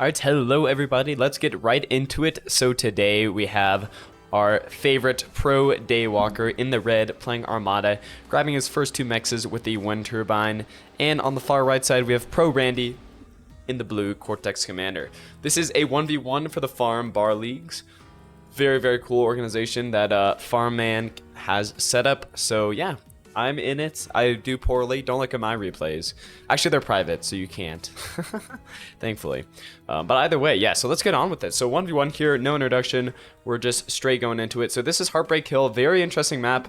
Alright, hello everybody, let's get right into it. So today we have our favorite pro Daywalker in the red playing Armada, grabbing his first two mexes with the wind turbine, and on the far right side we have pro Randy in the blue Cortex Commander. This is a 1v1 for the Farm Bar Leagues. Very cool organization that Farm Man has set up, so yeah. I'm in it. I do poorly. Don't look at my replays. Actually, they're private, so you can't. Thankfully. But either way, yeah, so let's get on with it. So 1v1 here, no introduction. We're just straight going into it. So this is Heartbreak Hill. Very interesting map.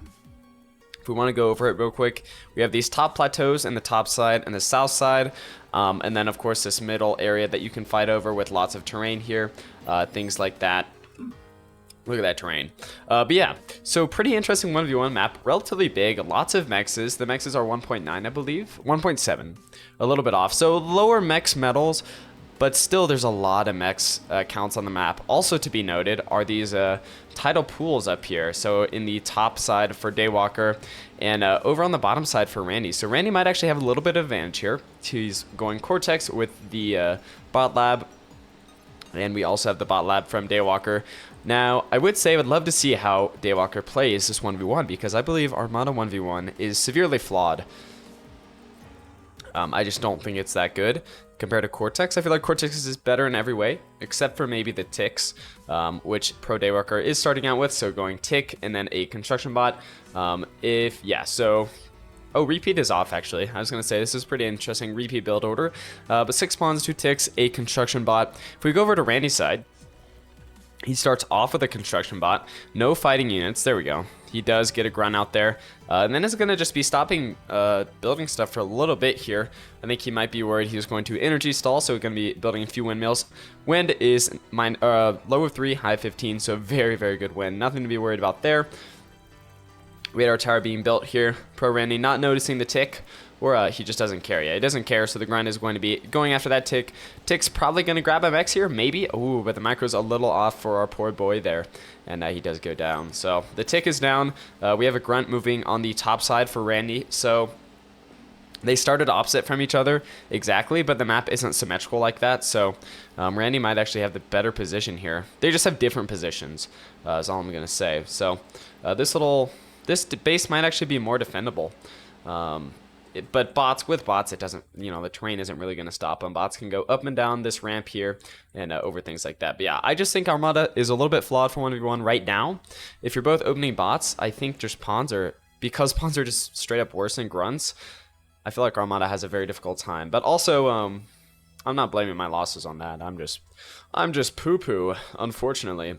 If we want to go over it real quick, we have these top plateaus in the top side and the south side. And then, of course, this middle area that you can fight over with lots of terrain here. Things like that. Look at that terrain. But yeah, so pretty interesting 1v1 map. Relatively big, lots of mexes. The mexes are 1.9, I believe. 1.7, a little bit off. So lower mex medals, but still there's a lot of mex counts on the map. Also to be noted are these tidal pools up here. So in the top side for Daywalker and over on the bottom side for Randy. So Randy might actually have a little bit of advantage here. He's going Cortex with the bot lab. And we also have the bot lab from Daywalker. Now, I would say I would love to see how Daywalker plays this 1v1 because I believe Armada 1v1 is severely flawed. I just don't think it's that good compared to Cortex. I feel like Cortex is better in every way, except for maybe the ticks, which Pro Daywalker is starting out with. So going tick and then a construction bot. Oh, repeat is off, actually. I was going to say, this is pretty interesting repeat build order. But 6 pawns, 2 ticks, a construction bot. If we go over to Randy's side, he starts off with a construction bot. No fighting units. There we go. He does get a grunt out there. And then it's going to just be stopping building stuff for a little bit here. I think he might be worried he was going to energy stall, so we're going to be building a few windmills. Wind is low of 3, high of 15, so very good wind. Nothing to be worried about there. We had our tower being built here. Pro Randy not noticing the tick, or he just doesn't care yet. He doesn't care, so the grind is going to be going after that tick. Tick's probably going to grab a X here, maybe. Ooh, but the micro's a little off for our poor boy there, and he does go down. So the tick is down. We have a grunt moving on the top side for Randy. So they started opposite from each other exactly, but the map isn't symmetrical like that. So Randy might actually have the better position here. They just have different positions, is all I'm going to say. So this base might actually be more defendable. But with bots, it doesn't, the terrain isn't really going to stop them. Bots can go up and down this ramp here and over things like that. But yeah, I just think Armada is a little bit flawed for 1v1 right now. If you're both opening bots, I think just because pawns are just straight up worse than grunts, I feel like Armada has a very difficult time. But also, I'm not blaming my losses on that. I'm just poo-poo, unfortunately.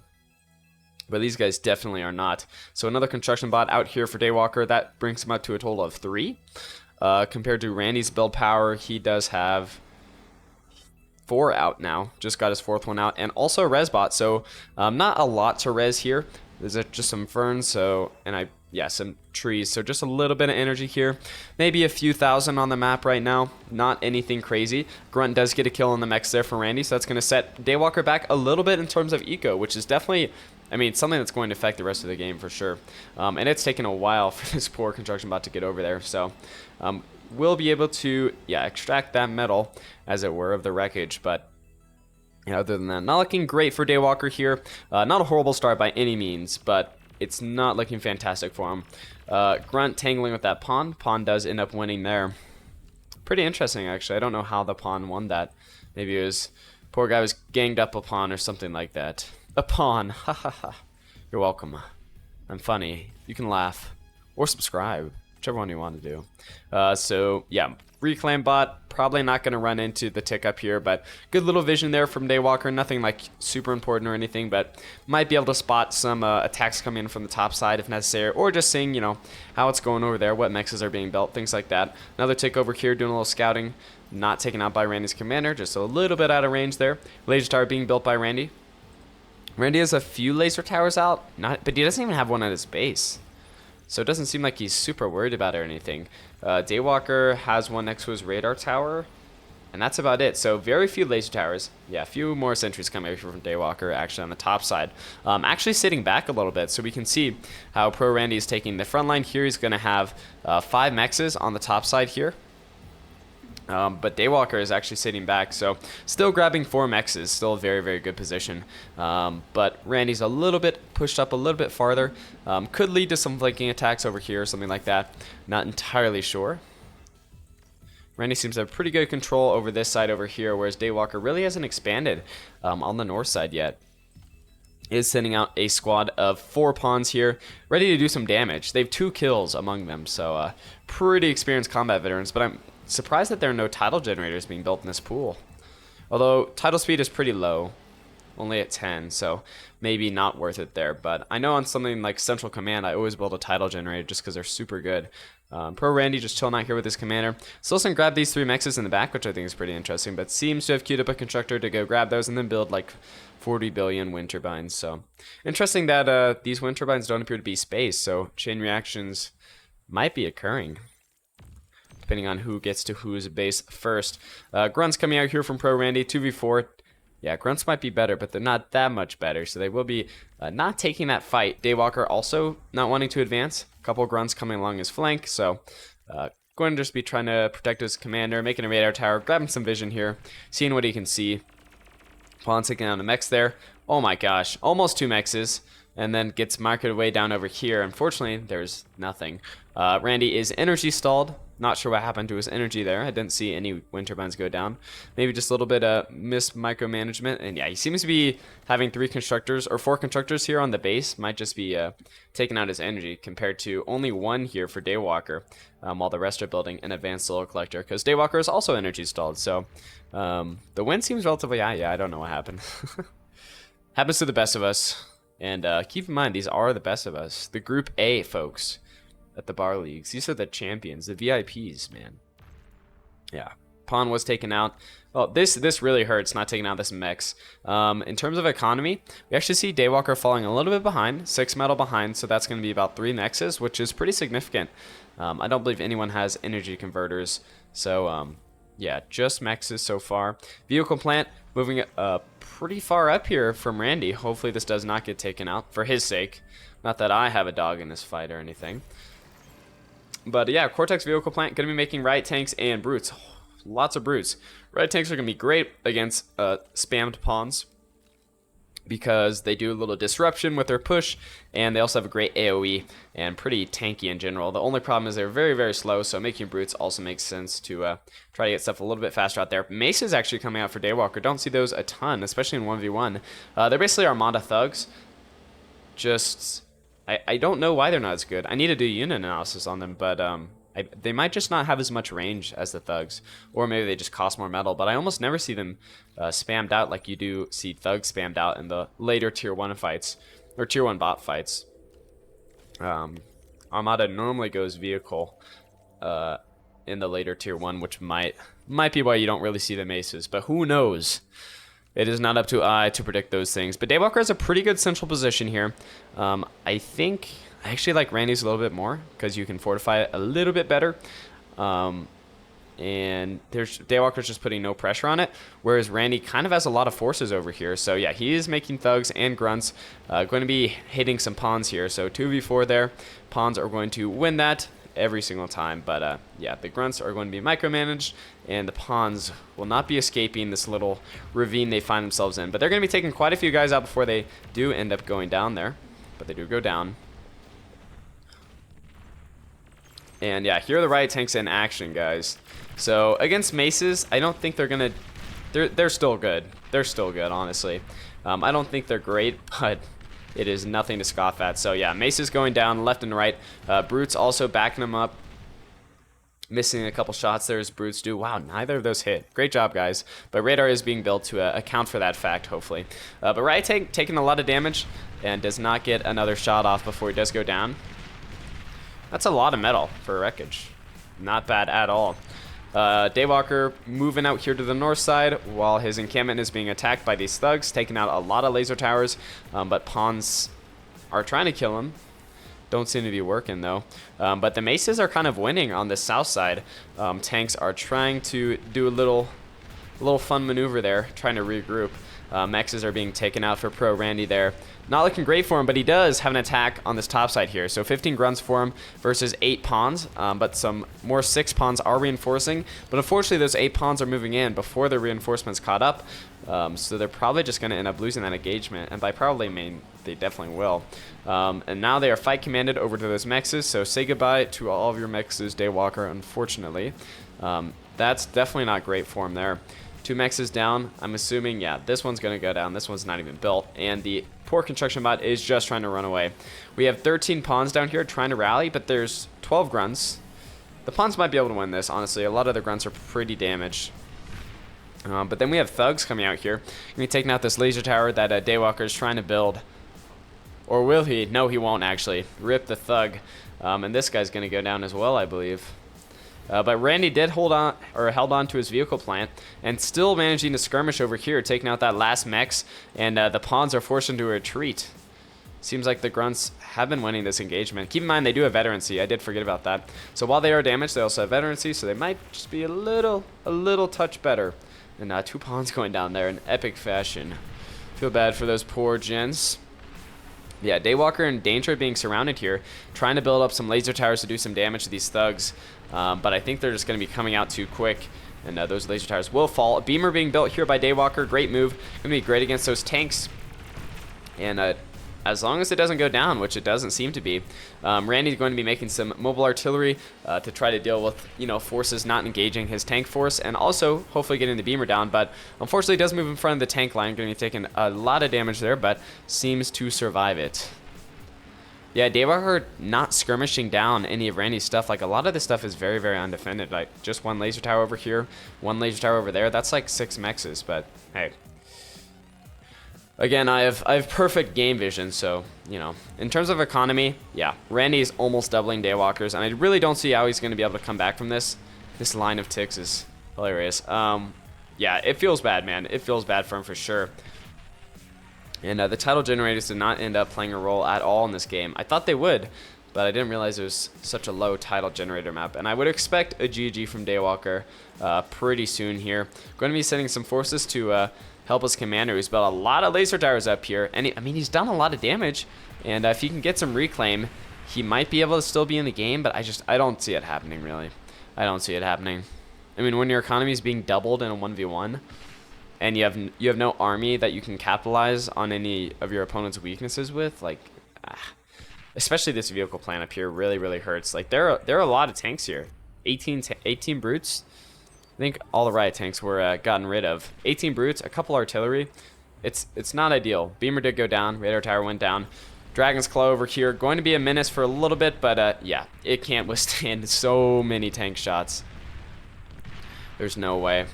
But these guys definitely are not. So another construction bot out here for Daywalker. That brings him up to a total of 3. Compared to Randy's build power, he does have 4 out now. Just got his 4th one out. And also a res bot. So not a lot to res here. There's just some ferns. Some trees. So just a little bit of energy here. Maybe a few thousand on the map right now. Not anything crazy. Grunt does get a kill on the mechs there for Randy. So that's going to set Daywalker back a little bit in terms of eco, which is definitely, something that's going to affect the rest of the game for sure. And it's taken a while for this poor construction bot to get over there. So we'll be able to, extract that metal, as it were, of the wreckage. But other than that, not looking great for Daywalker here. Not a horrible start by any means, but it's not looking fantastic for him. Grunt tangling with that pawn. Pawn does end up winning there. Pretty interesting, actually. I don't know how the pawn won that. Maybe it was, poor guy was ganged up a pawn or something like that. A pawn. Ha ha ha. You're welcome. I'm funny. You can laugh. Or subscribe. Whichever one you want to do. Reclaim bot. Probably not going to run into the tick up here, but good little vision there from Daywalker. Nothing like super important or anything, but might be able to spot some attacks coming in from the top side if necessary, or just seeing, how it's going over there, what mexes are being built, things like that. Another tick over here doing a little scouting. Not taken out by Randy's commander, just a little bit out of range there. Laser tower being built by Randy. Randy has a few laser towers out, but he doesn't even have one at his base. So it doesn't seem like he's super worried about it or anything. Daywalker has one next to his radar tower, and that's about it. So very few laser towers. Yeah, a few more sentries coming from Daywalker actually on the top side. Actually sitting back a little bit, so we can see how Pro Randy is taking the front line here. He's going to have 5 mexes on the top side here. But Daywalker is actually sitting back, so still grabbing 4 mexes, still a very, very good position. But Randy's a little bit pushed up a little bit farther. Could lead to some flanking attacks over here or something like that. Not entirely sure. Randy seems to have pretty good control over this side over here, whereas Daywalker really hasn't expanded on the north side yet. Is sending out a squad of 4 pawns here, ready to do some damage. They have 2 kills among them, so pretty experienced combat veterans, but I'm surprised that there are no tidal generators being built in this pool. Although tidal speed is pretty low, only at 10, so maybe not worth it there. But I know on something like Central Command, I always build a tidal generator just because they're super good. Pro Randy just chilling out here with his commander. Silson grabbed these 3 mexes in the back, which I think is pretty interesting, but seems to have queued up a constructor to go grab those and then build like 40 billion wind turbines. So interesting that these wind turbines don't appear to be spaced, so chain reactions might be occurring depending on who gets to whose base first. Grunts coming out here from Pro Randy, 2v4. Yeah, Grunts might be better, but they're not that much better, so they will be not taking that fight. Daywalker also not wanting to advance. A couple Grunts coming along his flank, so going to just be trying to protect his commander, making a radar tower, grabbing some vision here, seeing what he can see. Pawn taking down a mex there. Oh my gosh, almost 2 mexes, and then gets marketed way down over here. Unfortunately, there's nothing. Randy is energy stalled. Not sure what happened to his energy there. I didn't see any wind turbines go down. Maybe just a little bit of micromanagement. And yeah, he seems to be having 3 constructors or 4 constructors here on the base. Might just be taking out his energy compared to only 1 here for Daywalker, while the rest are building an advanced solar collector because Daywalker is also energy stalled. So the win seems relatively high. Yeah, I don't know what happened. Happens to the best of us. And keep in mind, these are the best of us. The Group A, folks. At the bar leagues. These are the champions, the VIPs, man. Yeah. Pawn was taken out. Well, this really hurts not taking out this mex. In terms of economy, we actually see Daywalker falling a little bit behind, 6 metal behind, so that's going to be about 3 mexes, which is pretty significant. I don't believe anyone has energy converters, so yeah, just mexes so far. Vehicle plant moving pretty far up here from Randy. Hopefully this does not get taken out for his sake. Not that I have a dog in this fight or anything. But yeah, Cortex vehicle plant going to be making riot tanks and brutes. Lots of brutes. Riot tanks are going to be great against spammed pawns because they do a little disruption with their push, and they also have a great AoE and pretty tanky in general. The only problem is they're very, very slow, so making brutes also makes sense to try to get stuff a little bit faster out there. Mace is actually coming out for Daywalker. Don't see those a ton, especially in 1v1. They're basically Armada thugs. Just... I don't know why they're not as good. I need to do unit analysis on them, but they might just not have as much range as the thugs. Or maybe they just cost more metal, but I almost never see them spammed out like you do see thugs spammed out in the later tier 1 fights, or tier 1 bot fights. Armada normally goes vehicle in the later tier 1, which might be why you don't really see the maces, but who knows? It is not up to I to predict those things. But Daywalker has a pretty good central position here. I think I actually like Randy's a little bit more because you can fortify it a little bit better. And Daywalker's just putting no pressure on it, whereas Randy kind of has a lot of forces over here. So yeah, he is making thugs and grunts. Going to be hitting some pawns here. So 2v4 there. Pawns are going to win that every single time, but yeah, the grunts are going to be micromanaged, and the pawns will not be escaping this little ravine they find themselves in. But they're going to be taking quite a few guys out before they do end up going down there, but they do go down. And yeah, here are the riot tanks in action, guys. So against maces, I don't think they're gonna. They're still good. They're still good, honestly. I don't think they're great, but it is nothing to scoff at. So yeah, maces going down left and right. Brutes also backing them up. Missing a couple shots there as brutes do. Wow, neither of those hit. Great job, guys. But radar is being built to account for that fact, hopefully. But riot tank taking a lot of damage and does not get another shot off before he does go down. That's a lot of metal for a wreckage. Not bad at all. Daywalker moving out here to the north side while his encampment is being attacked by these thugs, taking out a lot of laser towers, but pawns are trying to kill him. Don't seem to be working though. But the maces are kind of winning on the south side. Tanks are trying to do a little A little fun maneuver there, trying to regroup. Mexes are being taken out for Pro Randy there. Not looking great for him, but he does have an attack on this top side here. So 15 grunts for him versus 8 pawns, but some more 6 pawns are reinforcing. But unfortunately, those 8 pawns are moving in before the reinforcements caught up. So they're probably just going to end up losing that engagement. And by probably mean they definitely will. And now they are fight commanded over to those mexes. So say goodbye to all of your mexes, Daywalker, unfortunately. That's definitely not great for him there. 2 mexes down. I'm assuming, yeah, this one's going to go down. This one's not even built. And the poor construction bot is just trying to run away. We have 13 pawns down here trying to rally, but there's 12 grunts. The pawns might be able to win this, honestly. A lot of the grunts are pretty damaged. But then we have thugs coming out here. Going to be taking out this laser tower that Daywalker is trying to build. Or will he? No, he won't, actually. Rip the thug. And this guy's going to go down as well, I believe. But Randy did held on to his vehicle plant and still managing to skirmish over here, taking out that last mex, and the pawns are forced into a retreat. Seems like the grunts have been winning this engagement. Keep in mind they do have veterancy. I did forget about that. So while they are damaged, they also have veterancy, so they might just be a little touch better. And 2 pawns going down there in epic fashion. Feel bad for those poor gens. Yeah, Daywalker in danger of being surrounded here, trying to build up some laser towers to do some damage to these thugs. But I think they're just going to be coming out too quick, and those laser towers will fall. A beamer being built here by Daywalker. Great move. Going to be great against those tanks. And as long as it doesn't go down, which it doesn't seem to be, Randy's going to be making some mobile artillery to try to deal with, forces not engaging his tank force, and also hopefully getting the beamer down. But unfortunately, it does move in front of the tank line. Going to be taking a lot of damage there, but seems to survive it. Yeah, Daywalker not skirmishing down any of Randy's stuff. Like, a lot of this stuff is very, very undefended. Like, just 1 laser tower over here, 1 laser tower over there. That's like 6 mexes, but hey. Again, I have perfect game vision, so, in terms of economy, yeah, Randy's almost doubling Daywalker's, and I really don't see how he's going to be able to come back from this. This line of ticks is hilarious. Yeah, it feels bad, man. It feels bad for him for sure. And the title generators did not end up playing a role at all in this game. I thought they would, but I didn't realize it was such a low title generator map. And I would expect a GG from Daywalker pretty soon here. Going to be sending some forces to help his commander, who's built a lot of laser towers up here. And he's done a lot of damage. And if he can get some reclaim, he might be able to still be in the game. But I don't see it happening, really. I don't see it happening. I mean, when your economy is being doubled in a 1v1, and you have no army that you can capitalize on any of your opponent's weaknesses with, like, especially this vehicle plant up here really, really hurts. Like, there are a lot of tanks here. 18 brutes. I think all the riot tanks were gotten rid of. 18 brutes, a couple artillery. It's not ideal. Beamer did go down. Radar tower went down. Dragon's Claw over here. Going to be a menace for a little bit, but yeah, it can't withstand so many tank shots. There's no way.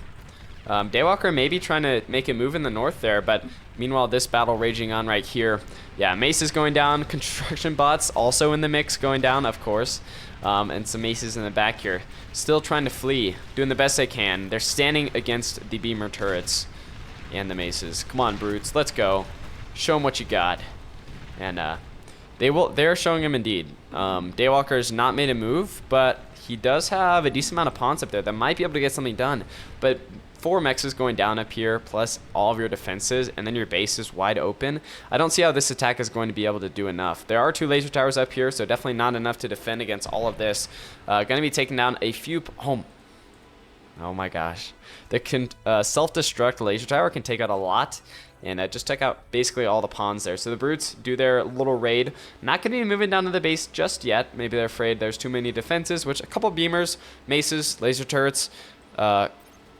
Daywalker may be trying to make a move in the north there, but meanwhile, this battle raging on right here. Yeah, Mace is going down. Construction bots also in the mix going down, of course. And some Maces in the back here. Still trying to flee, doing the best they can. They're standing against the beamer turrets and the Maces. Come on, brutes, let's go. Show them what you got. And they're showing him indeed. Daywalker's not made a move, but he does have a decent amount of pawns up there that might be able to get something done. But 4 mexes going down up here, plus all of your defenses, and then your base is wide open. I don't see how this attack is going to be able to do enough. There are 2 laser towers up here, so definitely not enough to defend against all of this. Going to be taking down a few... Oh my gosh. The self-destruct laser tower can take out a lot, and just took out basically all the pawns there. So the brutes do their little raid. Not going to be moving down to the base just yet. Maybe they're afraid there's too many defenses, which a couple beamers, maces, laser turrets...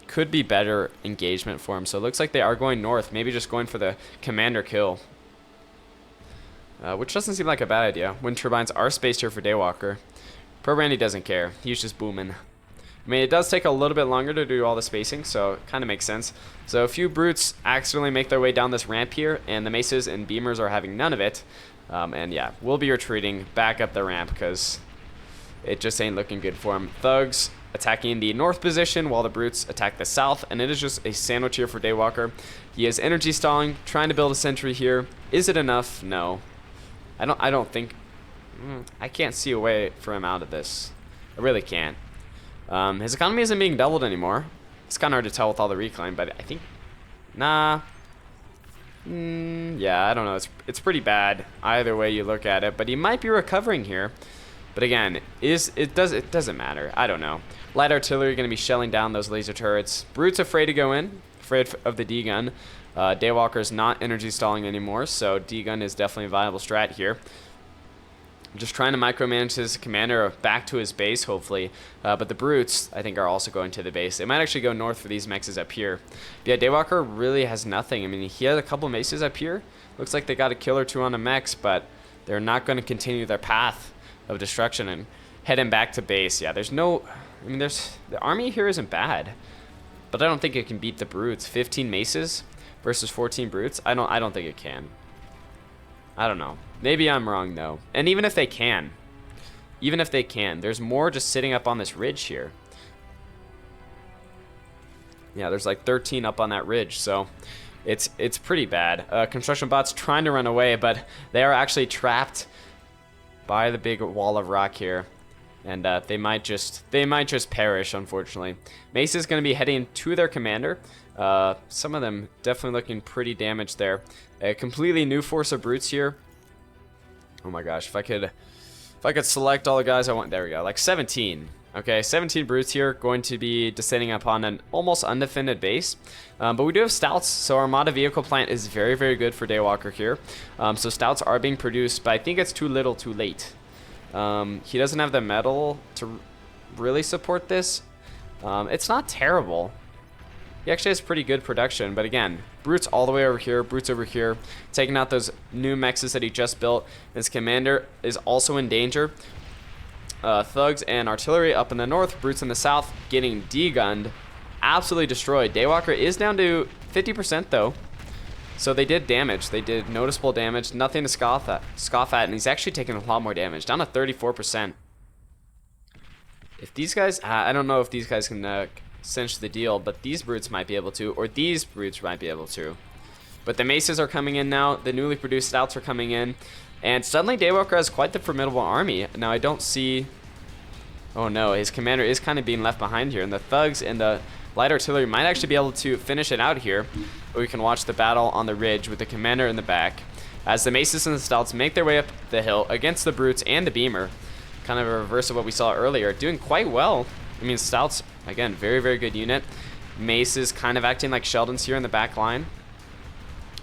could be better engagement for him. So it looks like they are going north, maybe just going for the commander kill, which doesn't seem like a bad idea. Wind turbines are spaced here for Daywalker. Pro Randy doesn't care. He's just booming. I mean, it does take a little bit longer to do all the spacing, so it kind of makes sense. So a few brutes accidentally make their way down this ramp here, and the maces and beamers are having none of it. And yeah, we'll be retreating back up the ramp because it just ain't looking good for him. Thugs attacking the north position while the brutes attack the south, and it is just a sandwich here for Daywalker. He is energy stalling, trying to build a sentry here. Is it enough? No. I don't think... I can't see a way for him out of this. I really can't. His economy isn't being doubled anymore. It's kind of hard to tell with all the reclaim, but I think, nah. Yeah, I don't know. It's pretty bad either way you look at it, but he might be recovering here. But again, it doesn't matter. I don't know. Light artillery going to be shelling down those laser turrets. Brute's afraid to go in, afraid of the D-gun. Daywalker's not energy stalling anymore, so D-gun is definitely a viable strat here. Just trying to micromanage his commander back to his base, hopefully. But the Brutes, I think, are also going to the base. They might actually go north for these mexes up here. But yeah, Daywalker really has nothing. I mean, he had a couple maces up here. Looks like they got a kill or two on the mechs, but they're not going to continue their path of destruction and heading back to base. Yeah, there's no... I mean, the army here isn't bad, but I don't think it can beat the Brutes. 15 maces versus 14 Brutes? I don't think it can. I don't know. Maybe I'm wrong, though. And even if they can, there's more just sitting up on this ridge here. Yeah, there's like 13 up on that ridge, so it's pretty bad. Construction bots trying to run away, but they are actually trapped by the big wall of rock here. And they might just perish, unfortunately. Mace is going to be heading to their commander. Some of them definitely looking pretty damaged there. A completely new force of Brutes here. Oh my gosh, if I could select all the guys I want. There we go, like 17. Okay, 17 Brutes here, going to be descending upon an almost undefended base. But we do have Stouts, so Armada Vehicle Plant is very, very good for Daywalker here. So Stouts are being produced, but I think it's too little too late. He doesn't have the metal to really support this. It's not terrible. He actually has pretty good production, but again, Brutes all the way over here, Brutes over here, taking out those new mexes that he just built. His commander is also in danger. Thugs and artillery up in the north, Brutes in the south, getting D-gunned, absolutely destroyed. Daywalker is down to 50% though, so they did damage. They did noticeable damage, nothing to scoff at, and he's actually taking a lot more damage, down to 34%. If these guys, I don't know if these guys can cinch the deal, but these Brutes might be able to, or these Brutes might be able to. But the maces are coming in now, the newly produced Stouts are coming in, and suddenly Daywalker has quite the formidable army. Now I don't see... Oh no, his commander is kind of being left behind here, and the Thugs and the light artillery might actually be able to finish it out here. But we can watch the battle on the ridge with the commander in the back, as the maces and the Stouts make their way up the hill against the Brutes and the Beamer. Kind of a reverse of what we saw earlier, doing quite well. I mean, Stouts, again, very, very good unit. Maces kind of acting like Sheldons here in the back line.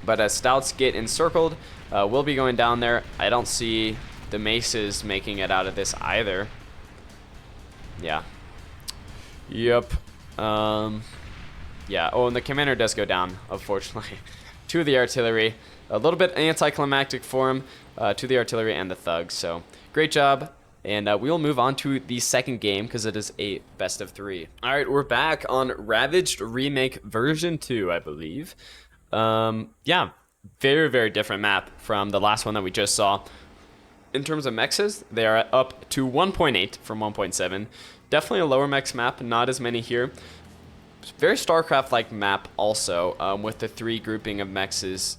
But as Stouts get encircled, we'll be going down there. I don't see the Maces making it out of this either. Yeah. Yep. Yeah. Oh, and the commander does go down, unfortunately, to the artillery. A little bit anticlimactic for him, to the artillery and the Thugs. So, great job. And we will move on to the second game because it is a best of 3. All right, we're back on Ravaged Remake version 2, I believe. Yeah, very, very different map from the last one that we just saw. In terms of mexes, they are up to 1.8 from 1.7. Definitely a lower mex map, not as many here. Very StarCraft-like map also, with the 3 grouping of mexes.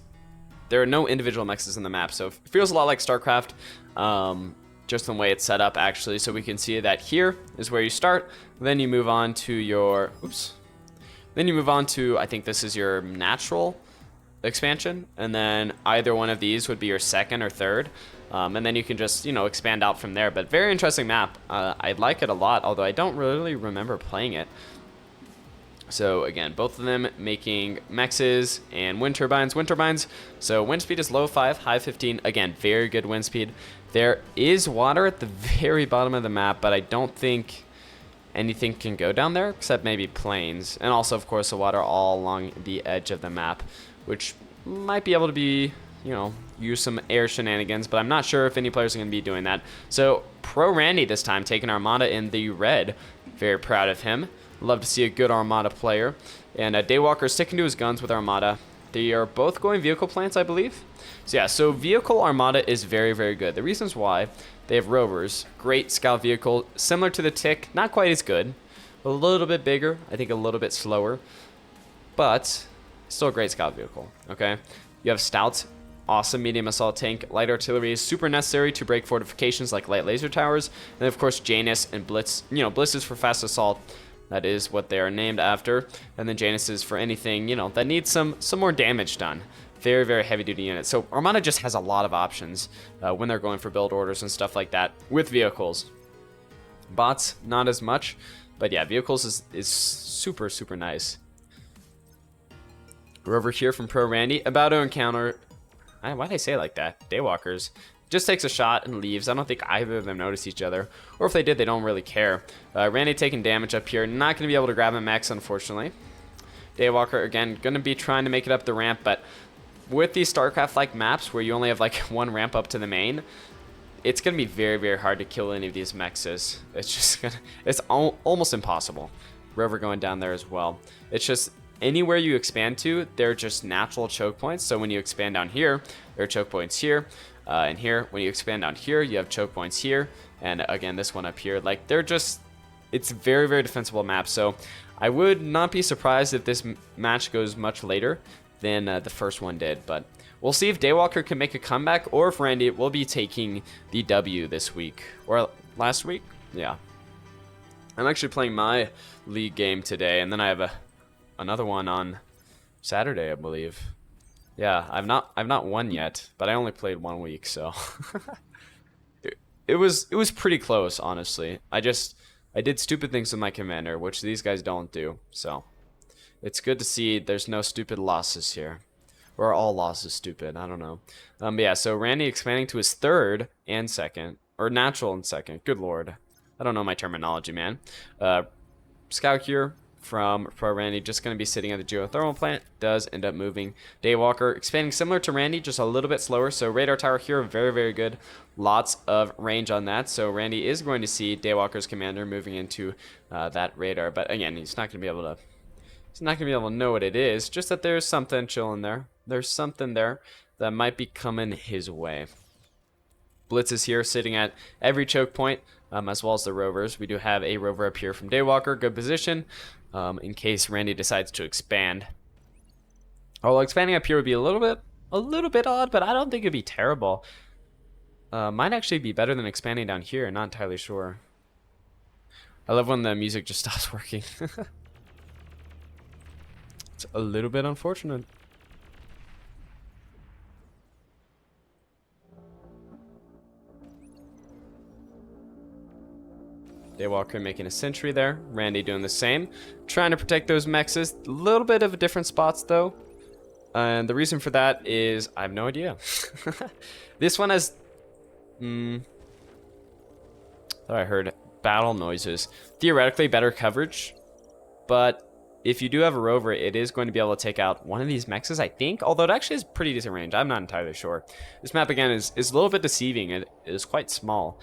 There are no individual mexes in the map, so it feels a lot like StarCraft. Just the way it's set up, actually. So we can see that here is where you start. Then you move on to your... Oops. Then you move on to, I think this is your natural expansion. And then either one of these would be your second or third. And then you can just, you know, expand out from there. But very interesting map. I like it a lot, although I don't really remember playing it. So again, both of them making mexes and wind turbines. Wind turbines, so wind speed is low 5, high 15. Again, very good wind speed. There is water at the very bottom of the map, but I don't think anything can go down there except maybe planes. And also, of course, the water all along the edge of the map, which might be able to be, you know, use some air shenanigans, but I'm not sure if any players are going to be doing that. So Pro Randy this time taking Armada in the red. Very proud of him. Love to see a good Armada player. And Daywalker sticking to his guns with Armada. They are both going vehicle plants, I believe. So yeah, so vehicle Armada is very, very good. The reasons why: they have rovers, great scout vehicle, similar to the Tick, not quite as good, a little bit bigger, I think a little bit slower, but still a great scout vehicle. Okay, you have Stouts, awesome medium assault tank. Light artillery is super necessary to break fortifications like light laser towers, and of course Janus and Blitz. You know, Blitz is for fast assault. That is what they are named after. And then Janus is for anything, you know, that needs some more damage done. Very, very heavy duty unit. So Armada just has a lot of options when they're going for build orders and stuff like that with vehicles. Bots, not as much. But yeah, vehicles is super, super nice. We're over here from Pro Randy, about to encounter... Why'd I say it like that? Daywalkers. Just takes a shot and leaves. I don't think either of them notice each other. Or if they did, they don't really care. Randy taking damage up here. Not going to be able to grab him max, unfortunately. Daywalker, again, going to be trying to make it up the ramp. But with these StarCraft-like maps where you only have like one ramp up to the main, it's going to be very, very hard to kill any of these mexes. It's just going to... It's almost impossible. Rover going down there as well. It's just... Anywhere you expand to, they're just natural choke points. So when you expand down here, there are choke points here. And here, when you expand down here, you have choke points here. And again, this one up here. Like, they're just... It's a very, very defensible map. So I would not be surprised if this match goes much later than the first one did. But we'll see if Daywalker can make a comeback or if Randy will be taking the W this week. Or last week? Yeah. I'm actually playing my league game today. And then I have another one on Saturday, I believe. Yeah, I've not won yet, but I only played 1 week, so it was pretty close, honestly. I did stupid things with my commander, which these guys don't do. So it's good to see there's no stupid losses here, or are all losses stupid? I don't know. But yeah, so Randy expanding to his third and second, or natural and second. Good lord, I don't know my terminology, man. Scout here from Pro Randy, just going to be sitting at the geothermal plant. Does end up moving. Daywalker expanding similar to Randy, just a little bit slower. So radar tower here, very, very good. Lots of range on that. So Randy is going to see Daywalker's commander moving into that radar. But again, he's not going to be able to know what it is. Just that there's something chilling there. There's something there that might be coming his way. Blitz is here, sitting at every choke point, as well as the rovers. We do have a rover up here from Daywalker. Good position. In case Randy decides to expand. Although expanding up here would be a little bit odd, but I don't think it'd be terrible. Might actually be better than expanding down here. Not entirely sure. I love when the music just stops working. It's a little bit unfortunate. Daywalker making a sentry there. Randy doing the same. Trying to protect those mexes. A little bit of different spots, though. And the reason for that is... I have no idea. This one has... thought I heard battle noises. Theoretically, better coverage. But if you do have a rover, it is going to be able to take out one of these mexes, I think. Although it actually has pretty decent range. I'm not entirely sure. This map, again, is a little bit deceiving. It is quite small.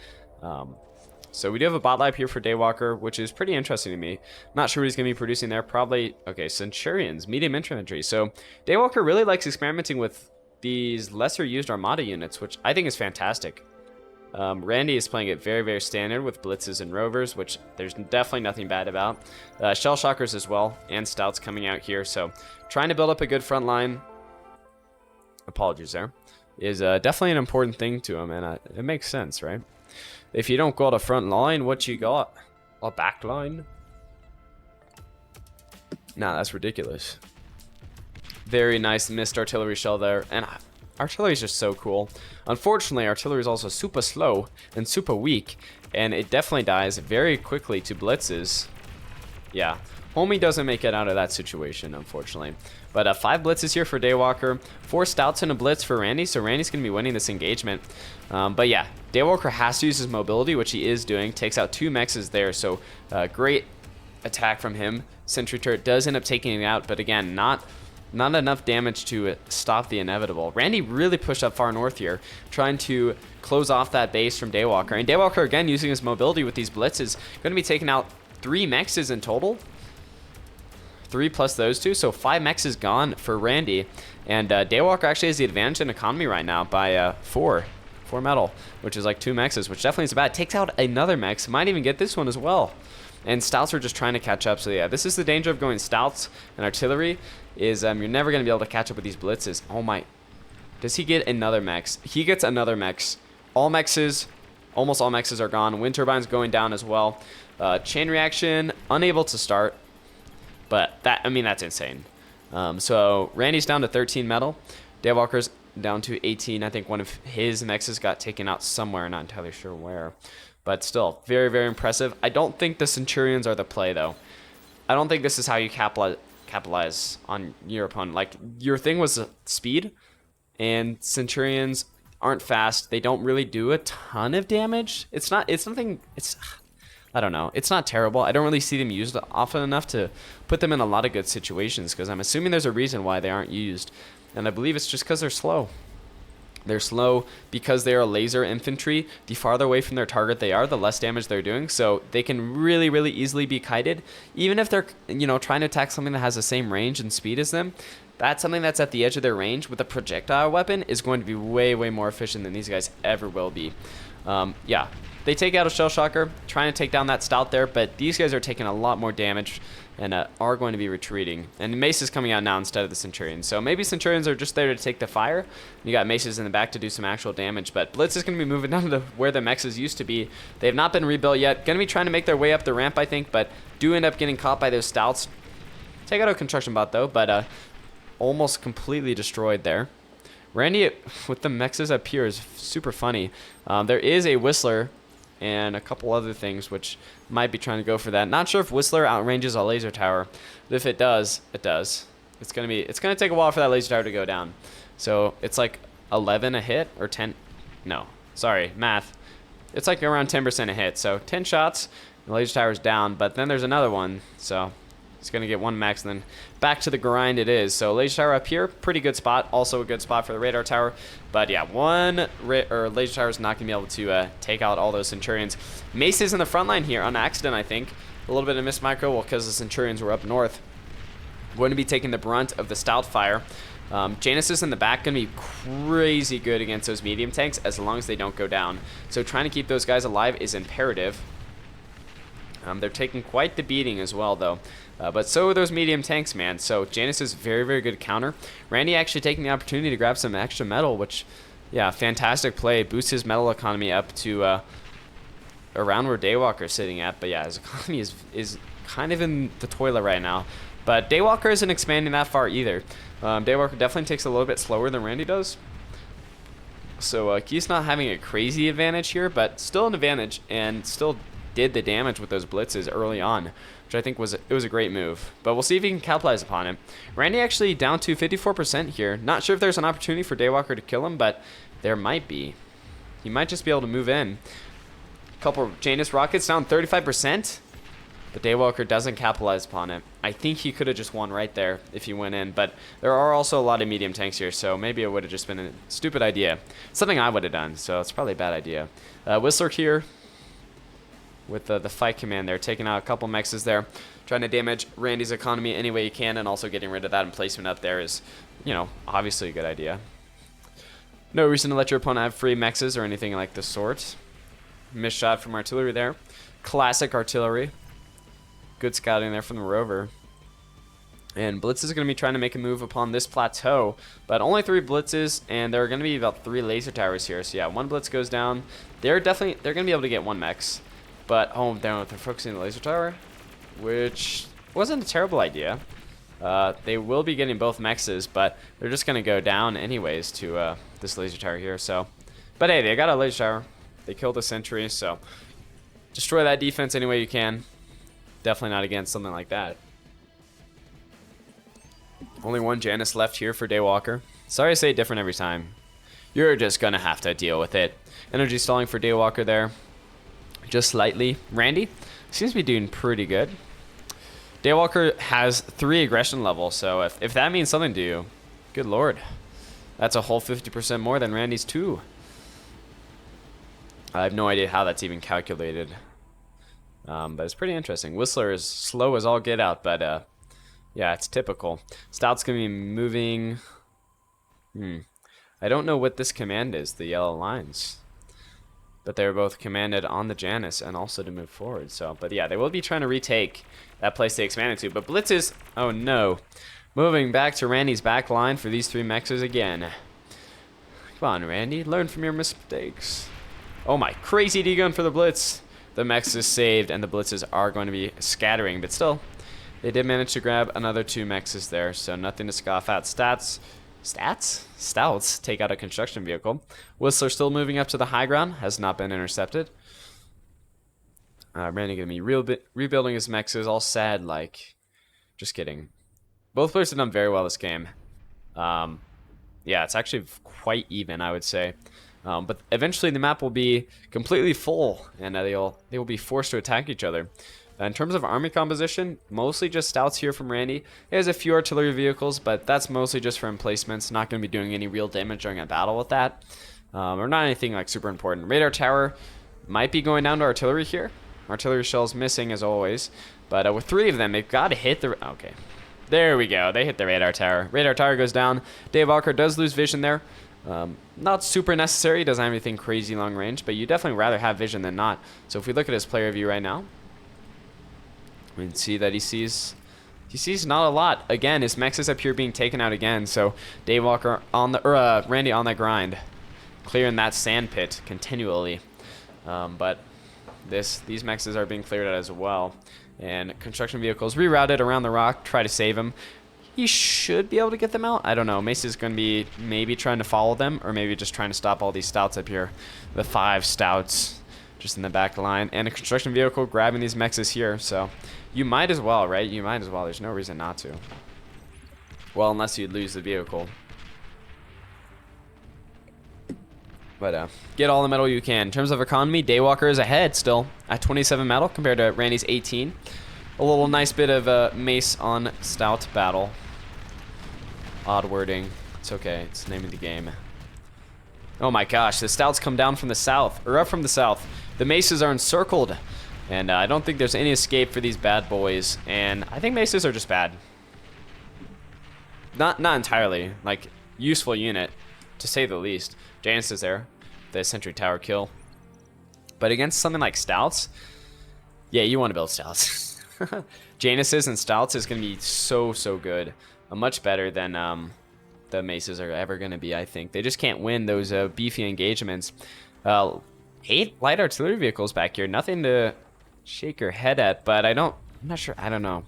So we do have a bot lab here for Daywalker, which is pretty interesting to me. Not sure what he's going to be producing there. Probably, okay, Centurions, medium infantry. So Daywalker really likes experimenting with these lesser used Armada units, which I think is fantastic. Randy is playing it very, very standard with blitzes and rovers, which there's definitely nothing bad about. Shell shockers as well, and stouts coming out here. So trying to build up a good front line, apologies there, is definitely an important thing to him, and it makes sense, right? If you don't got a front line, what you got? A back line? Nah, that's ridiculous. Very nice missed artillery shell there. And artillery is just so cool. Unfortunately, artillery is also super slow and super weak. And it definitely dies very quickly to blitzes. Yeah, homie doesn't make it out of that situation, unfortunately. But 5 blitzes here for Daywalker. 4 stouts and a blitz for Randy. So Randy's going to be winning this engagement. But yeah, Daywalker has to use his mobility, which he is doing. Takes out 2 mexes there. So great attack from him. Sentry turret does end up taking it out. But again, not enough damage to stop the inevitable. Randy really pushed up far north here, trying to close off that base from Daywalker. And Daywalker, again, using his mobility with these blitzes, going to be taking out 3 mexes in total. 3 plus those 2, so 5 mexes gone for Randy. And Daywalker actually has the advantage in economy right now by 4 metal, which is like 2 mexes, which definitely is bad. Takes out another mex, might even get this one as well. And stouts are just trying to catch up. So yeah, this is the danger of going stouts and artillery, is you're never going to be able to catch up with these blitzes. Oh my, does he get another mex? He gets another mex. All mexes, almost all mexes are gone. Wind turbine's going down as well. Chain reaction, unable to start. But that, I mean, that's insane. So Randy's down to 13 metal. Daywalker's down to 18. I think one of his mexes got taken out somewhere. Not entirely sure where. But still, very, very impressive. I don't think the Centurions are the play, though. I don't think this is how you capitalize on your opponent. Like, your thing was speed, and Centurions aren't fast. They don't really do a ton of damage. It's nothing, I don't know. It's not terrible. I don't really see them used often enough to put them in a lot of good situations, because I'm assuming there's a reason why they aren't used. And I believe it's just because they're slow. They're slow because they are laser infantry. The farther away from their target they are, the less damage they're doing. So they can really, really easily be kited. Even if they're, trying to attack something that has the same range and speed as them, that's something that's at the edge of their range with a projectile weapon is going to be way, way more efficient than these guys ever will be. Yeah, they take out a shell shocker, trying to take down that stout there, but these guys are taking a lot more damage and are going to be retreating. And Mace is coming out now instead of the Centurions. So maybe Centurions are just there to take the fire. You got Maces in the back to do some actual damage, but Blitz is going to be moving down to where the mexes used to be. They have not been rebuilt yet. Going to be trying to make their way up the ramp, I think, but do end up getting caught by those stouts. Take out a construction bot, though, but almost completely destroyed there. Randy with the mexes up here is super funny. There is a Whistler and a couple other things which might be trying to go for that. Not sure if Whistler outranges a laser tower. But if it does, it does. It's gonna take a while for that laser tower to go down. So it's like 11 a hit or 10. No, sorry, math. It's like around 10% a hit. So 10 shots, the laser tower's down. But then there's another one. So it's going to get one max, and then back to the grind it is. So laser tower up here, pretty good spot. Also a good spot for the radar tower. But yeah, one laser tower is not going to be able to take out all those Centurions. Mace is in the front line here on accident, I think. A little bit of missed micro, well, because the Centurions were up north. Going to be taking the brunt of the stout fire. Janus is in the back, going to be crazy good against those medium tanks as long as they don't go down. So trying to keep those guys alive is imperative. They're taking quite the beating as well, though. But so are those medium tanks, man. So Janus is very, very good counter. Randy actually taking the opportunity to grab some extra metal, which, yeah, fantastic play. Boosts his metal economy up to around where Daywalker's sitting at. But yeah, his economy is kind of in the toilet right now. But Daywalker isn't expanding that far either. Daywalker definitely takes a little bit slower than Randy does. So he's not having a crazy advantage here, but still an advantage, and still did the damage with those blitzes early on, which I think was a great move. But we'll see if he can capitalize upon it. Randy actually down to 54% here. Not sure if there's an opportunity for Daywalker to kill him, but there might be. He might just be able to move in. A couple of Janus rockets down 35%, but Daywalker doesn't capitalize upon it. I think he could have just won right there if he went in, but there are also a lot of medium tanks here, so maybe it would have just been a stupid idea. Something I would have done, so it's probably a bad idea. Whistler here with the fight command there, taking out a couple mexes there, trying to damage Randy's economy any way you can, and also getting rid of that emplacement up there is, obviously a good idea. No reason to let your opponent have free mexes or anything like the sort. Missed shot from artillery there. Classic artillery. Good scouting there from the rover. And Blitz is going to be trying to make a move upon this plateau, but only 3 blitzes, and there are going to be about 3 laser towers here. So yeah, one blitz goes down. They're going to be able to get one mex. But, they're focusing on the laser tower, which wasn't a terrible idea. They will be getting both mexes, but they're just going to go down anyways to this laser tower here. So, but hey, they got a laser tower. They killed a sentry, so destroy that defense any way you can. Definitely not against something like that. Only one Janus left here for Daywalker. Sorry to say it different every time. You're just going to have to deal with it. Energy stalling for Daywalker there. Just slightly. Randy seems to be doing pretty good. Daywalker has 3 aggression levels, so if that means something to you, good lord. That's a whole 50% more than Randy's 2. I have no idea how that's even calculated. But it's pretty interesting. Whistler is slow as all get out, but yeah, it's typical. Stout's going to be moving. I don't know what this command is, the yellow lines. But they were both commanded on the Janus and also to move forward. So, but yeah, they will be trying to retake that place they expanded to. But Blitz is, oh no, moving back to Randy's back line for these 3 mexes again. Come on, Randy, learn from your mistakes. Oh my, crazy D-gun for the Blitz. The mechs is saved, and the blitzes are going to be scattering, but still, they did manage to grab another 2 mechs there, so nothing to scoff at. Stouts take out a construction vehicle. Whistler still moving up to the high ground, has not been intercepted. Randy gonna be rebuilding his mechs, is all sad, like, just kidding. Both players have done very well this game. Yeah, it's actually quite even, I would say. But eventually the map will be completely full, and they will be forced to attack each other. In terms of army composition, mostly just stouts here from Randy. He has a few artillery vehicles, but that's mostly just for emplacements. Not going to be doing any real damage during a battle with that. Or not anything like super important. Radar tower might be going down to artillery here. Artillery shells missing as always. But with 3 of them, they've got to hit the... Okay. There we go. They hit the radar tower. Radar tower goes down. Dave Walker does lose vision there. Not super necessary. He doesn't have anything crazy long range, but you definitely rather have vision than not. So if we look at his player view right now, we can see that he sees not a lot. Again, his mechs is up here being taken out again. So Dave Walker on the Randy on that grind, clearing that sand pit continually. But these mechs are being cleared out as well, and construction vehicles rerouted around the rock, try to save him. He should be able to get them out. I don't know. Mace is going to be maybe trying to follow them, or maybe just trying to stop all these stouts up here. The 5 stouts just in the back line, and a construction vehicle grabbing these mechs is here. So you might as well, right? You might as well. There's no reason not to. Well, unless you lose the vehicle. But get all the metal you can. In terms of economy, Daywalker is ahead still at 27 metal compared to Randy's 18. A little nice bit of mace on stout battle. Odd wording. It's okay. It's the name of the game. Oh my gosh, the stouts come down from the south, or up from the south. The maces are encircled, and I don't think there's any escape for these bad boys. And I think maces are just bad. Not entirely. Like, useful unit, to say the least. Janus is there. The sentry tower kill. But against something like stouts, yeah, you want to build stouts. Januses and stouts is going to be so good. Much better than the maces are ever going to be, I think. They just can't win those beefy engagements. 8 light artillery vehicles back here. Nothing to shake your head at, but I'm not sure. I don't know.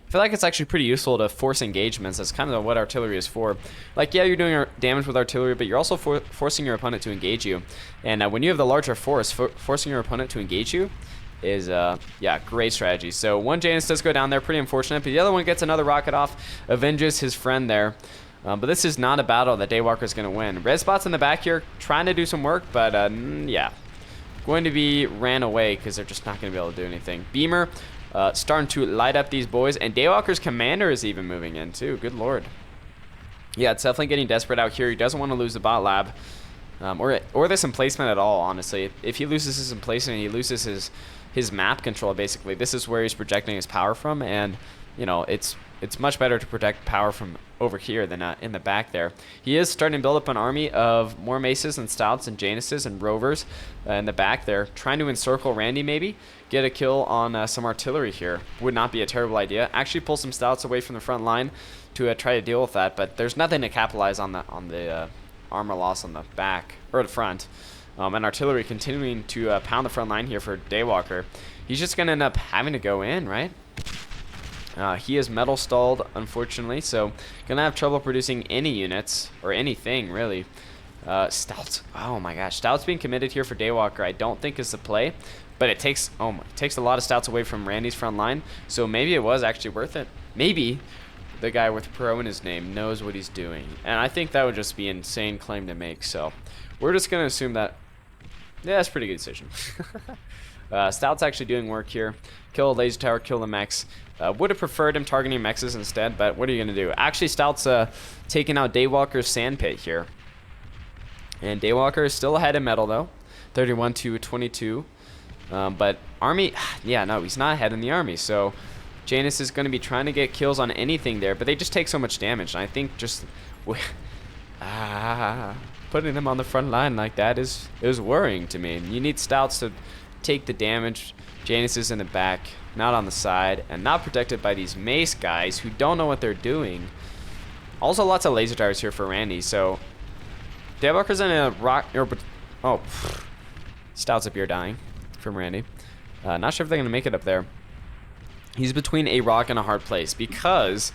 I feel like it's actually pretty useful to force engagements. That's kind of what artillery is for. Like, yeah, you're doing damage with artillery, but you're also forcing your opponent to engage you. And when you have the larger force, forcing your opponent to engage you is, yeah, great strategy. So one Janus does go down there, pretty unfortunate, but the other one gets another rocket off, avenges his friend there. But this is not a battle that Daywalker is going to win. Red Spot's in the back here, trying to do some work, but yeah, going to be ran away because they're just not going to be able to do anything. Beamer starting to light up these boys, and Daywalker's commander is even moving in too. Good lord. Yeah, it's definitely getting desperate out here. He doesn't want to lose the bot lab, or this emplacement at all, honestly. If he loses his emplacement, he loses his map control, basically. This is where he's projecting his power from, and, you know, it's much better to protect power from over here than in the back there. He is starting to build up an army of more maces and stouts and Januses and rovers in the back there, trying to encircle Randy maybe, get a kill on some artillery here. Would not be a terrible idea. Actually pull some stouts away from the front line to try to deal with that, but there's nothing to capitalize on the armor loss on the back, or the front. And artillery continuing to pound the front line here for Daywalker. He's just going to end up having to go in, right? He is metal stalled, unfortunately, so gonna have trouble producing any units, or anything, really. Stouts, oh my gosh, Stouts being committed here for Daywalker I don't think is the play, but it takes a lot of stouts away from Randy's front line, so maybe it was actually worth it. Maybe the guy with pro in his name knows what he's doing, and I think that would just be an insane claim to make, so we're just gonna assume that, yeah, that's a pretty good decision. Stout's actually doing work here. Kill a laser tower, kill the mechs. Would have preferred him targeting mexes instead, but what are you going to do? Actually, Stout's taking out Daywalker's sand pit here. And Daywalker is still ahead in metal, though. 31 to 22. But Army, yeah, no, he's not ahead in the Army. So Janus is going to be trying to get kills on anything there, but they just take so much damage. And I think just putting them on the front line like that is worrying to me. You need Stouts to take the damage. Janus is in the back, not on the side, and not protected by these mace guys who don't know what they're doing. Also, lots of laser towers here for Randy, so Daywalker's in a rock. Stouts up here dying from Randy. Not sure if they're going to make it up there. He's between a rock and a hard place because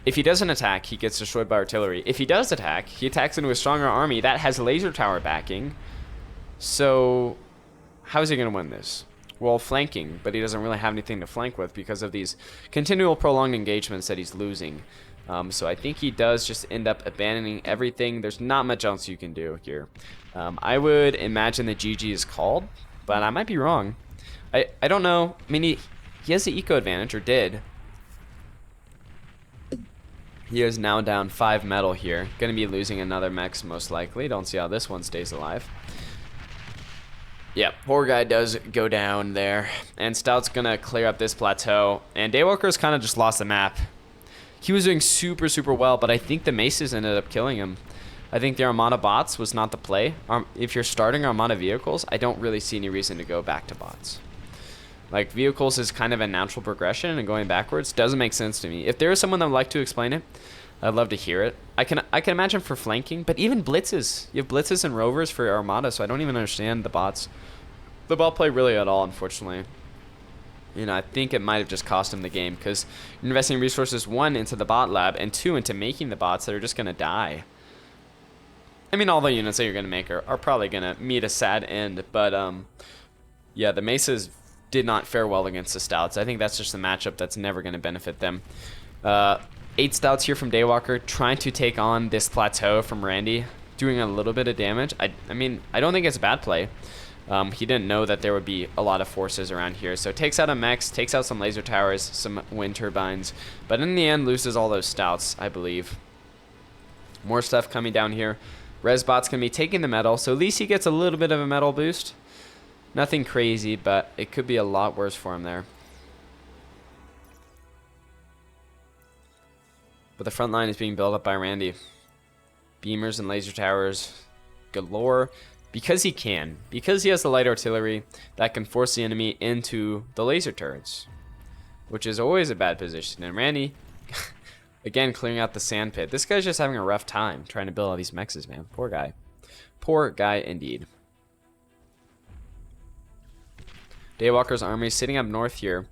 if he doesn't attack, he gets destroyed by artillery. If he does attack, he attacks into a stronger army that has laser tower backing. So how is he going to win this? Well, flanking, but he doesn't really have anything to flank with because of these continual prolonged engagements that he's losing. So I think he does just end up abandoning everything. There's not much else you can do here. I would imagine that GG is called, but I might be wrong. I don't know. I mean, he has the eco advantage, or did. He is now down 5 metal here. Going to be losing another mechs most likely. Don't see how this one stays alive. Yeah, poor guy does go down there. And Stout's going to clear up this plateau. And Daywalker's kind of just lost the map. He was doing super, super well, but I think the maces ended up killing him. I think the Armada bots was not the play. If you're starting Armada vehicles, I don't really see any reason to go back to bots. Like, vehicles is kind of a natural progression, and going backwards doesn't make sense to me. If there is someone that would like to explain it, I'd love to hear it. I can imagine for flanking, but even blitzes. You have blitzes and rovers for Armada, so I don't even understand the bots. The bot play really at all, unfortunately. You know, I think it might have just cost him the game, because you're investing resources, 1, into the bot lab, and 2, into making the bots that are just going to die. I mean, all the units that you're going to make are probably going to meet a sad end, but, yeah, the Mesas did not fare well against the Stouts. I think that's just a matchup that's never going to benefit them. 8 Stouts here from Daywalker, trying to take on this plateau from Randy, doing a little bit of damage. I mean, I don't think it's a bad play. He didn't know that there would be a lot of forces around here, so takes out a mechs, takes out some laser towers, some wind turbines, but in the end loses all those Stouts, I believe. More stuff coming down here. Resbot's going to be taking the metal, so at least he gets a little bit of a metal boost. Nothing crazy, but it could be a lot worse for him there. But the front line is being built up by Randy. Beamers and laser towers galore. Because he can. Because he has the light artillery that can force the enemy into the laser turrets. Which is always a bad position. And Randy, again, clearing out the sand pit. This guy's just having a rough time trying to build all these mexes, man. Poor guy. Poor guy indeed. Daywalker's army sitting up north here.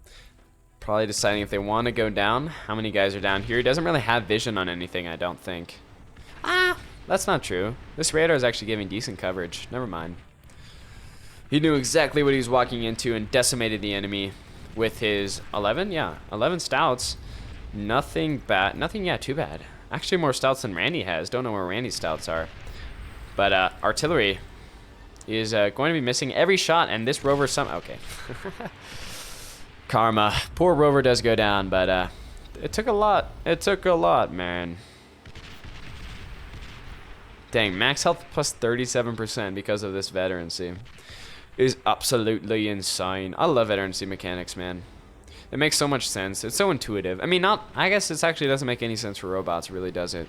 Probably deciding if they want to go down. How many guys are down here? He doesn't really have vision on anything, I don't think. Ah, that's not true. This radar is actually giving decent coverage. Never mind. He knew exactly what he was walking into and decimated the enemy with his 11? Yeah, 11 Stouts. Nothing bad. Nothing, yeah, too bad. Actually, more Stouts than Randy has. Don't know where Randy's Stouts are. But artillery is going to be missing every shot, and this rover okay. Karma. Poor rover does go down, but it took a lot. It took a lot, man. Dang, max health plus 37% because of this veterancy is absolutely insane. I love veterancy mechanics, man. It makes so much sense. It's so intuitive. I mean, I guess it actually doesn't make any sense for robots, really, does it?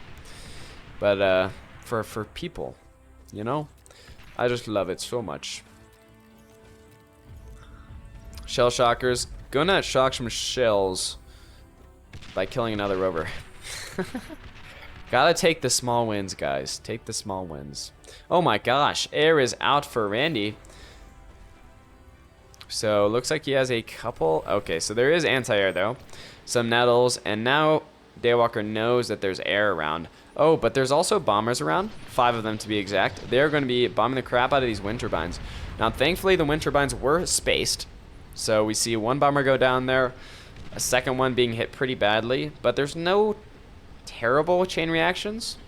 But for people, you know? I just love it so much. Shell shockers. Gonna shock some shells by killing another rover. Gotta take the small wins, guys. Take the small wins. Oh my gosh. Air is out for Randy. So, looks like he has a couple. Okay, so there is anti-air, though. Some nettles. And now Daywalker knows that there's air around. Oh, but there's also bombers around. 5 of them, to be exact. They're going to be bombing the crap out of these wind turbines. Now, thankfully, the wind turbines were spaced. So, we see one bomber go down there. A second one being hit pretty badly. But there's no terrible chain reactions.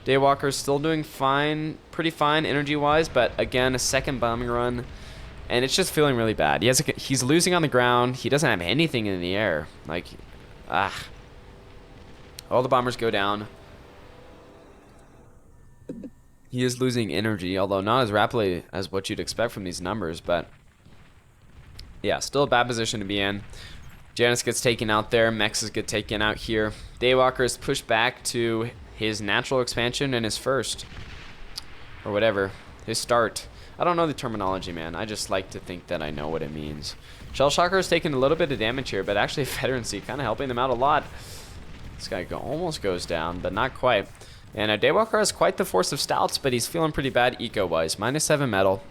Daywalker's still doing fine. Pretty fine energy-wise. But, again, a second bombing run. And it's just feeling really bad. He's losing on the ground. He doesn't have anything in the air. Like, all the bombers go down. He is losing energy, although not as rapidly as what you'd expect from these numbers. But, yeah, still a bad position to be in. Janus gets taken out there. Mexes get taken out here. Daywalker is pushed back to his natural expansion and his first. Or whatever. His start. I don't know the terminology, man. I just like to think that I know what it means. Shell Shocker is taking a little bit of damage here, but actually veterancy kind of helping them out a lot. This guy almost goes down, but not quite. And Daywalker has quite the force of Stouts, but he's feeling pretty bad eco-wise. -7 metal.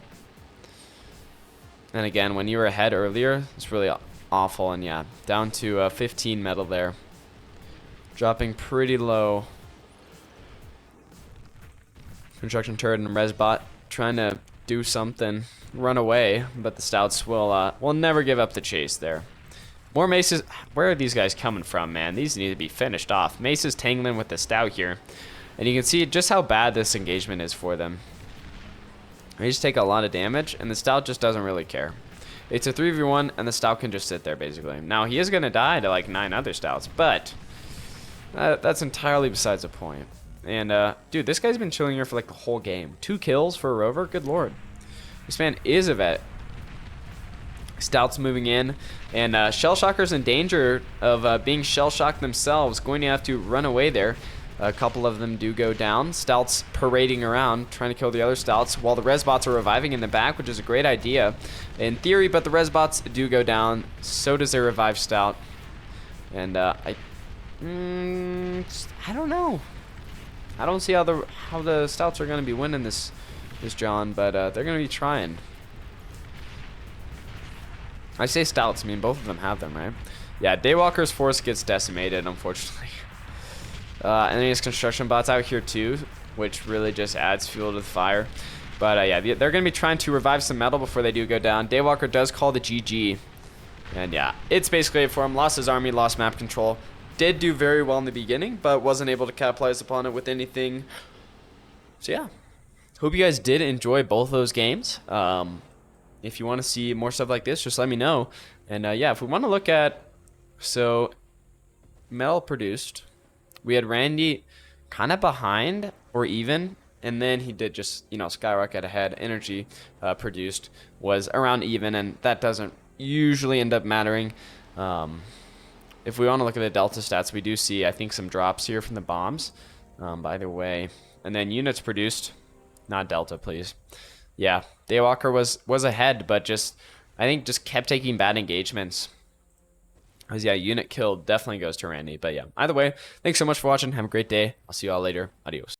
And again, when you were ahead earlier, it's really awful. And yeah, down to 15 metal there. Dropping pretty low. Construction turret and Resbot trying to do something, run away, but the Stouts will never give up the chase there. More Maces. Where are these guys coming from, man? These need to be finished off. Mace is tangling with the Stout here, and you can see just how bad this engagement is for them. They just take a lot of damage, and the Stout just doesn't really care. It's a 3v1, and the Stout can just sit there, basically. Now, he is going to die to, like, 9 other Stouts, but that's entirely besides the point. And, dude, this guy's been chilling here for, like, the whole game. 2 kills for a Rover? Good lord. This man is a vet. Stouts moving in, and Shell Shockers in danger of being Shell Shocked themselves, going to have to run away there. A couple of them do go down. Stouts parading around, trying to kill the other Stouts, while the Resbots are reviving in the back, which is a great idea in theory, but the Resbots do go down. So does their revived Stout. And I don't know. I don't see how the Stouts are going to be winning this John, but they're going to be trying. I say Stouts, I mean both of them have them, right? Yeah, Daywalker's force gets decimated, unfortunately. And then his construction bots out here too, which really just adds fuel to the fire. But yeah, they're going to be trying to revive some metal before they do go down. Daywalker does call the GG. And yeah, it's basically it for him. Lost his army, lost map control. Did do very well in the beginning, but wasn't able to capitalize upon it with anything. So yeah, hope you guys did enjoy both those games. If you want to see more stuff like this, just let me know. And yeah, if we want to look at, so metal produced, we had Randy kind of behind or even, and then he did just, you know, skyrocket ahead. Energy produced was around even, and that doesn't usually end up mattering. If we want to look at the Delta stats, we do see, I think, some drops here from the bombs. By the way, and then units produced, not Delta, please. Yeah, Daywalker was ahead, but I think just kept taking bad engagements. Because yeah, unit killed definitely goes to Randy. But yeah, either way, thanks so much for watching. Have a great day. I'll see you all later. Adios.